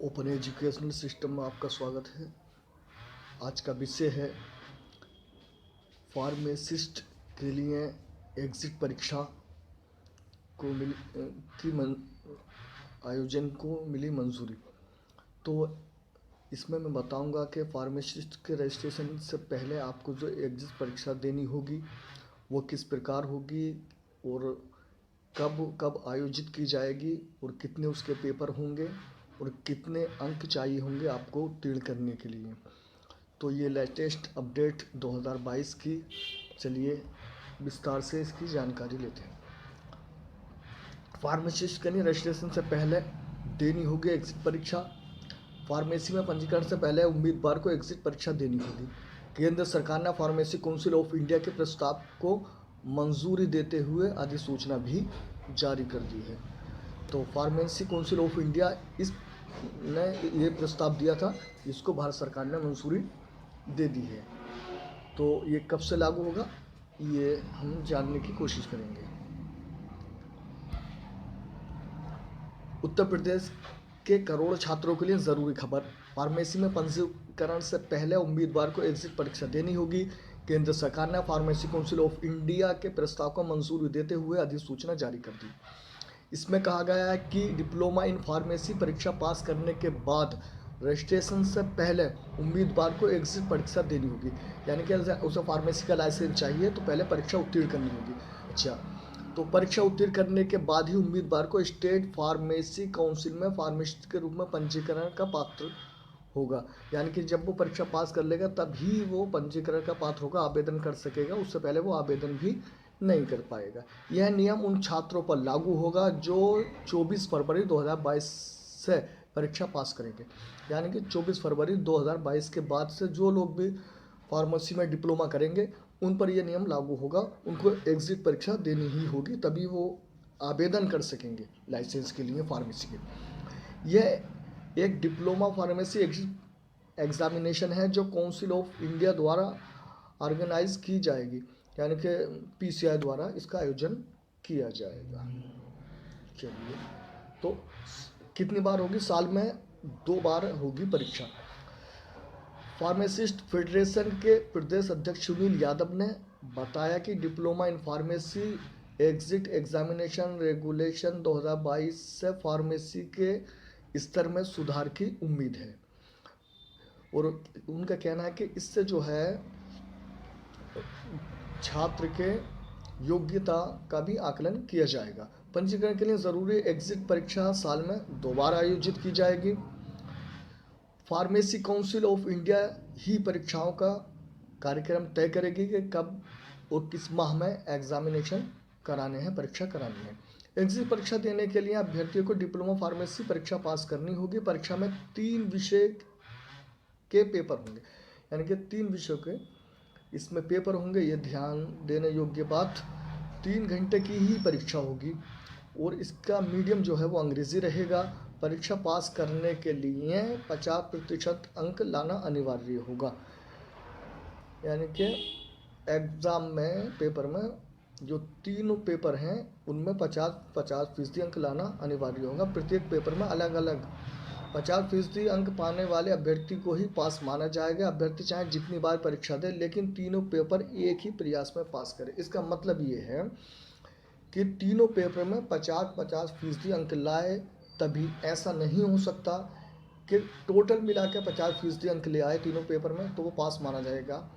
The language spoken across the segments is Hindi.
ओपन एजुकेशनल सिस्टम में आपका स्वागत है। आज का विषय है फार्मासिस्ट के लिए एग्जिट परीक्षा को आयोजन को मिली मंजूरी। तो इसमें मैं बताऊंगा कि फार्मासिस्ट के रजिस्ट्रेशन से पहले आपको जो एग्जिट परीक्षा देनी होगी वो किस प्रकार होगी और कब कब आयोजित की जाएगी और कितने उसके पेपर होंगे और कितने अंक चाहिए होंगे आपको उत्तीर्ण करने के लिए। तो ये लेटेस्ट अपडेट 2022 की। चलिए विस्तार से इसकी जानकारी लेते हैं। फार्मासिस्ट के लिए रजिस्ट्रेशन से पहले देनी होगी एग्जिट परीक्षा। फार्मेसी में पंजीकरण से पहले उम्मीदवार को एग्जिट परीक्षा देनी होगी। केंद्र सरकार ने फार्मेसी काउंसिल ऑफ इंडिया के प्रस्ताव को मंजूरी देते हुए अधिसूचना भी जारी कर दी है। तो फार्मेसी काउंसिल ऑफ इंडिया ने ये प्रस्ताव दिया था, इसको भारत सरकार ने मंजूरी दे दी है। तो ये कब से लागू होगा ये हम जानने की कोशिश करेंगे। उत्तर प्रदेश के करोड़ छात्रों के लिए ज़रूरी खबर। फार्मेसी में पंजीकरण से पहले उम्मीदवार को एग्जिट परीक्षा देनी होगी। केंद्र सरकार ने फार्मेसी काउंसिल ऑफ इंडिया के प्रस्ताव को मंजूरी देते हुए अधिसूचना जारी कर दी। इसमें कहा गया है कि डिप्लोमा इन फार्मेसी परीक्षा पास करने के बाद रजिस्ट्रेशन से पहले उम्मीदवार को एग्जिट परीक्षा देनी होगी। यानी कि उसे फार्मेसी का लाइसेंस चाहिए तो पहले परीक्षा उत्तीर्ण करनी होगी। अच्छा, तो परीक्षा उत्तीर्ण करने के बाद ही उम्मीदवार को स्टेट फार्मेसी काउंसिल में फार्मासिस्ट के रूप में पंजीकरण का पात्र होगा। यानी कि जब वो परीक्षा पास कर लेगा तभी वो पंजीकरण का पात्र होगा, आवेदन कर सकेगा। उससे पहले वो आवेदन भी नहीं कर पाएगा। यह नियम उन छात्रों पर लागू होगा जो 24 फरवरी 2022 से परीक्षा पास करेंगे। यानी कि 24 फरवरी 2022 के बाद से जो लोग भी फार्मेसी में डिप्लोमा करेंगे उन पर यह नियम लागू होगा। उनको एग्जिट परीक्षा देनी ही होगी, तभी वो आवेदन कर सकेंगे लाइसेंस के लिए फार्मेसी के। यह एक डिप्लोमा फार्मेसी एग्जिट एग्जामिनेशन है जो काउंसिल ऑफ इंडिया द्वारा ऑर्गेनाइज की जाएगी। यानी कि पीसीआई द्वारा इसका आयोजन किया जाएगा। चलिए, तो कितनी बार होगी? साल में 2 बार होगी परीक्षा। फार्मासिस्ट फेडरेशन के प्रदेश अध्यक्ष सुनील यादव ने बताया कि diploma in pharmacy exit examination regulation 2022 से फार्मेसी के स्तर में सुधार की उम्मीद है और उनका कहना है कि इससे जो है छात्र के योग्यता का भी आकलन किया जाएगा। पंजीकरण के लिए ज़रूरी एग्जिट परीक्षा साल में 2 बार आयोजित की जाएगी। फार्मेसी काउंसिल ऑफ इंडिया ही परीक्षाओं का कार्यक्रम तय करेगी कि कब और किस माह में एग्जामिनेशन कराने हैं, परीक्षा करानी है। एग्जिट परीक्षा देने के लिए अभ्यर्थियों को डिप्लोमा फार्मेसी परीक्षा पास करनी होगी। परीक्षा में 3 विषय के पेपर होंगे। यानी कि 3 विषयों के इसमें पेपर होंगे। ये ध्यान देने योग्य बात, 3 घंटे की ही परीक्षा होगी और इसका मीडियम जो है वो अंग्रेज़ी रहेगा। परीक्षा पास करने के लिए 50% अंक लाना अनिवार्य होगा। यानी कि एग्ज़ाम में पेपर में जो 3 पेपर हैं उनमें 50% अंक लाना अनिवार्य होगा। प्रत्येक पेपर में अलग अलग 50% अंक पाने वाले अभ्यर्थी को ही पास माना जाएगा। अभ्यर्थी चाहे जितनी बार परीक्षा दे लेकिन तीनों पेपर एक ही प्रयास में पास करे। इसका मतलब ये है कि तीनों पेपर में 50% अंक लाए, तभी ऐसा नहीं हो सकता कि टोटल मिला के 50% अंक ले आए तीनों पेपर में तो वो पास माना जाएगा,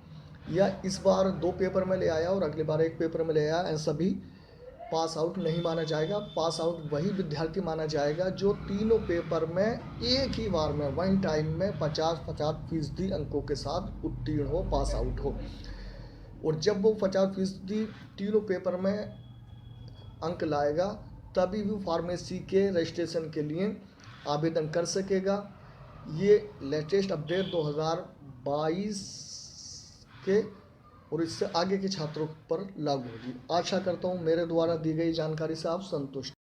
या इस बार 2 पेपर में ले आया और अगली बार 1 पेपर में ले आया, ऐसा भी पास आउट नहीं माना जाएगा। पास आउट वही विद्यार्थी माना जाएगा जो तीनों पेपर में एक ही बार में वन टाइम में 50% अंकों के साथ उत्तीर्ण हो, पास आउट हो। और जब वो 50% तीनों पेपर में अंक लाएगा तभी वो फार्मेसी के रजिस्ट्रेशन के लिए आवेदन कर सकेगा। ये लेटेस्ट अपडेट 2022 के और इससे आगे के छात्रों पर लागू होगी। आशा करता हूँ मेरे द्वारा दी गई जानकारी से आप संतुष्ट।